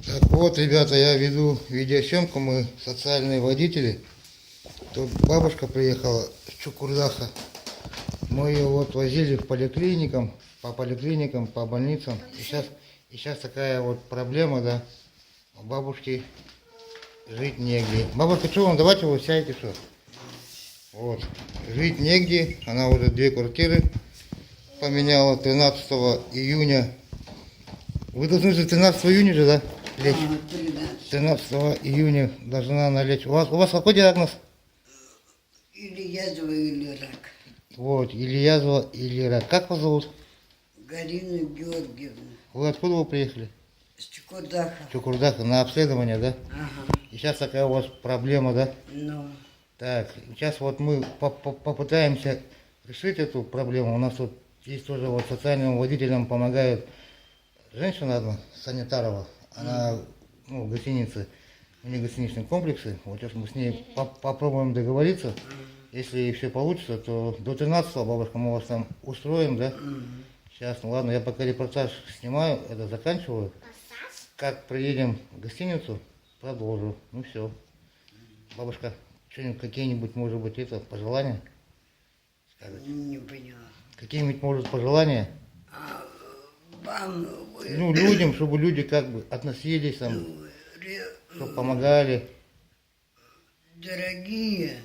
Так вот, ребята, я веду видеосъемку, мы социальные водители. Тут бабушка приехала с Чукурдаха. Мы ее вот возили по поликлиникам, по больницам. И сейчас такая вот проблема, да. У бабушки жить негде. Бабушка, что вам, давайте вы сядете, что? Вот. Жить негде. Она уже 2 квартиры поменяла 13 июня. Вы должны же 13 июня же, да? Лечь. 13 июня должна она лечь. У вас какой диагноз? Или язва, или рак. Вот, или язва, или рак. Как вас зовут? Галина Георгиевна. Вы откуда вы приехали? С Чукурдаха. Чукурдаха, на обследование, да? Ага. И сейчас такая у вас проблема, да? Ну, Так, сейчас вот мы попытаемся решить эту проблему. У нас тут есть тоже вот социальным водителям помогает женщина одна, Санитарова. Она в гостинице, у нее гостиничные комплексы. Вот сейчас мы с ней попробуем договориться. Если все получится, то до 13-го, бабушка, мы вас там устроим, да? Сейчас, ну ладно, я пока репортаж снимаю, это заканчиваю. Как приедем в гостиницу, продолжу. Ну все. Бабушка, что-нибудь, какие-нибудь, может быть, это, пожелания? Сказать. не поняла. Какие-нибудь, может, пожелания? А вам, Ну, людям, чтобы люди как бы относились, там, чтобы помогали. дорогие,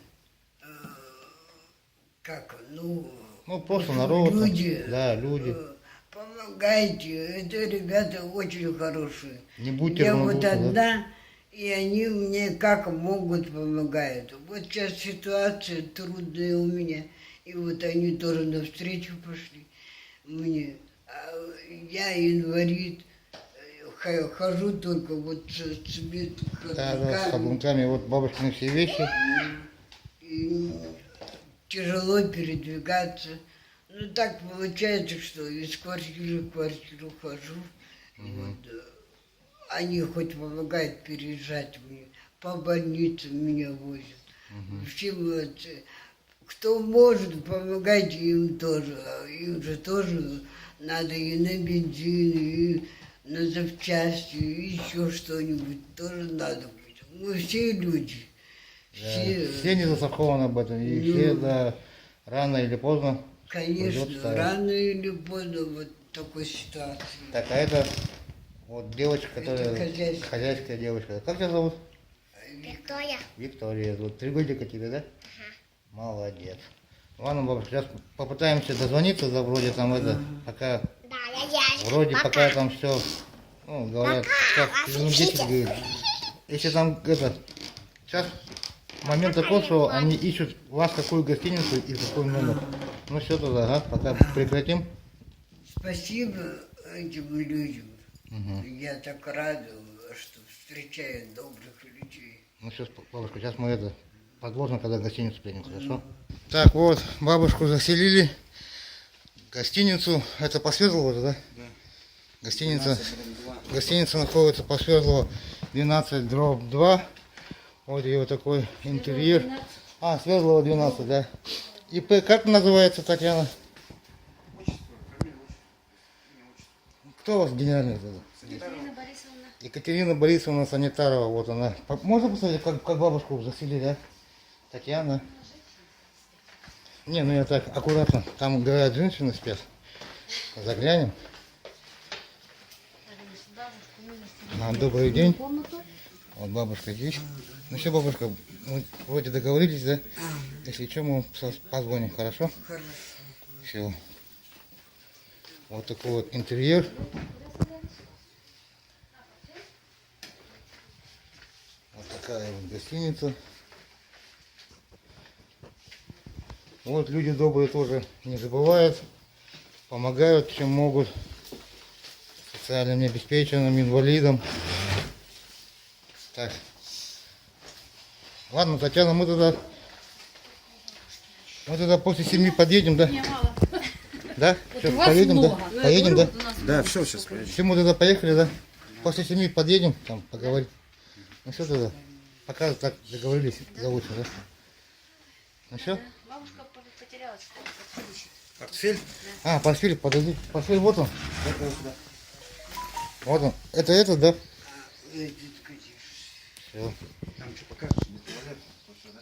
Ну, просто народ. там, люди, Да, люди. помогайте. Это ребята очень хорошие. Не будьте Я вот равнодушны, да? одна, и они мне как могут помогают. Вот сейчас ситуация трудная у меня, и вот они тоже навстречу пошли мне. А я инвалид, хожу только вот с Да, да, с каблуками. Вот бабушкины все вещи. и тяжело передвигаться. Ну так получается, что из квартиры в квартиру хожу. И вот, они хоть помогают переезжать мне, по больницам меня возят. Все вот, кто может, помогайте им тоже. А им же тоже надо и на бензин, и на запчасти, и еще что-нибудь тоже надо быть. Мы все люди. Да, все не застрахованы об этом. И все, да, рано или поздно. Конечно, придётся. рано или поздно вот такой ситуации. Так, а это вот девочка, которая хозяйская. хозяйская девочка. Как тебя зовут? Виктория. Виктория. Вот 3 годика тебе, да? Молодец. Ладно, бабушка, сейчас попытаемся дозвониться, да, вроде там это, пока, Да, я вроде пока там все, ну, говорят, как минут 10 говорит. Если там это, сейчас момент такой, что они ищут вас какую гостиницу и какой номер. Ну все тогда, ага, пока прекратим. Спасибо этим людям. Я так рада, что встречаю добрых людей. Ну сейчас, бабушка, сейчас мы это подложим, когда в гостиницу приедем, хорошо? Так, вот, бабушку заселили в гостиницу. Это по Свердлову, да? Да. Гостиница находится по Свердлову 12/2. Вот ее такой интерьер. А, Свердлова 12, да. ИП как называется, Татьяна? Кто у вас генеральный? Екатерина Борисовна. Екатерина Борисовна Санитарова, вот она. Можно посмотреть, как бабушку заселили, да? Татьяна. Не, ну я так аккуратно. Там, говорят, женщины спят. Заглянем. Добрый день. Вот бабушка здесь. Ну все, бабушка, мы вроде договорились, да? Если что, мы позвоним, хорошо? Хорошо. Все. Вот такой вот интерьер. Вот такая вот гостиница. Вот люди добрые тоже не забывают, помогают, чем могут, социально необеспеченным, инвалидам. Так. Ладно, Татьяна, мы тогда после 7 подъедем, да? Да? Все, поедем, да? Поедем, да? Да, все, сейчас поедем. Все, мы тогда поехали, да? После 7 подъедем, там поговорим. Ну все тогда. Пока так договорились заочно, да? Ну все? Бабушка потерялась. Портфель? А, портфель, подожди. Портфель, вот он. Вот он. Это, да? Этот, конечно. Все. Там что покажешь? Будет туалет, то всё, да?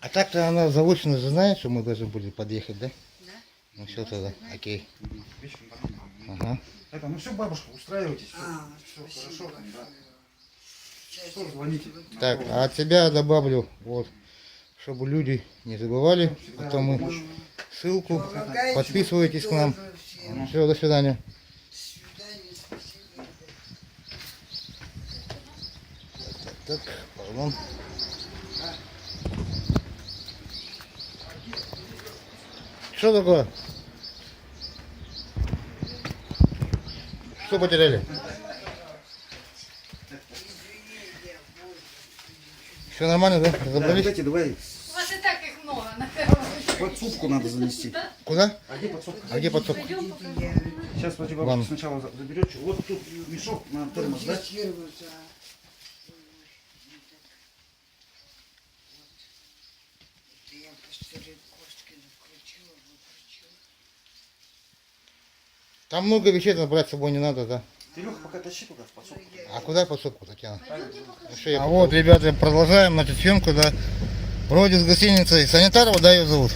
А так-то она заочно же знает, что мы должны были подъехать, да? Да. Ну все тогда, окей. Мгм. Вечером потом. Ага. Это, ну все, бабушка, устраивайтесь. Все Спасибо хорошо, там, да. большое. Сейчас Что, звоните. Так, а от себя добавлю, вот, чтобы люди не забывали, потом мы ссылку, помогайте, подписывайтесь к нам. тоже всем. Все, до свидания. До свидания, спасибо. Так, пардон. Что такое? Что потеряли? Все нормально, да? Да, Разобрались? дайте, давай. У вас и так их много, наверное. Подсобку надо занести. Куда? А где подсобка? А где подсобка? Пойдем покажу. Сейчас, подожди, Ладно. бабушка сначала заберет. Вот тут мешок на термос, да? Фиксироваться. Это я по старой костке накрутила, выкрутила. Там много вещей надо брать с собой не надо, да? Ты, Леха, пока тащи туда в подсобку. А куда подсобку, Татьяна? Пойдемте покажу. Ну, что, а вот, ребята, продолжаем, значит, съемку, да. Вроде с гостиницей Санитарова, да, ее зовут?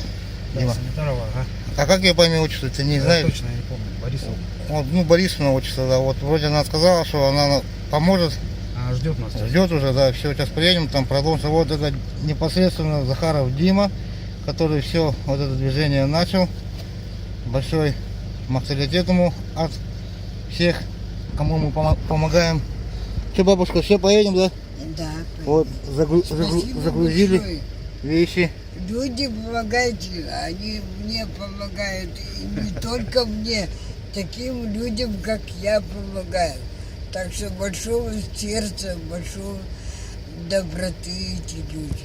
Дима. Санитарова, ага. А как ее по имени отчеству, ты не знаешь? Точно, я не помню. Борисов. Вот, ну, Борисовна отчество, да. Вот вроде она сказала, что она поможет, А, ждет нас. ждет уже, да. Все, сейчас приедем, там продолжим. Вот это непосредственно Захаров Дима, который все вот это движение начал. Большой махталитет ему от всех, кому мы помогаем. Что, бабушка, все, поедем, да? Да, Вот, спасибо загрузили большое. вещи. Люди помогайте, они мне помогают. И не только мне, таким людям, как я, помогаю. Так что большого сердца, большого доброты эти люди.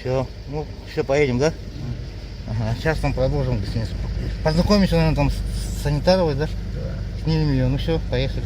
Все, ну, все, поедем, да? Ага, сейчас там продолжим гостиницу. Познакомимся, наверное, там с Санитаровой, да? Снимем ее, ну все, поехали.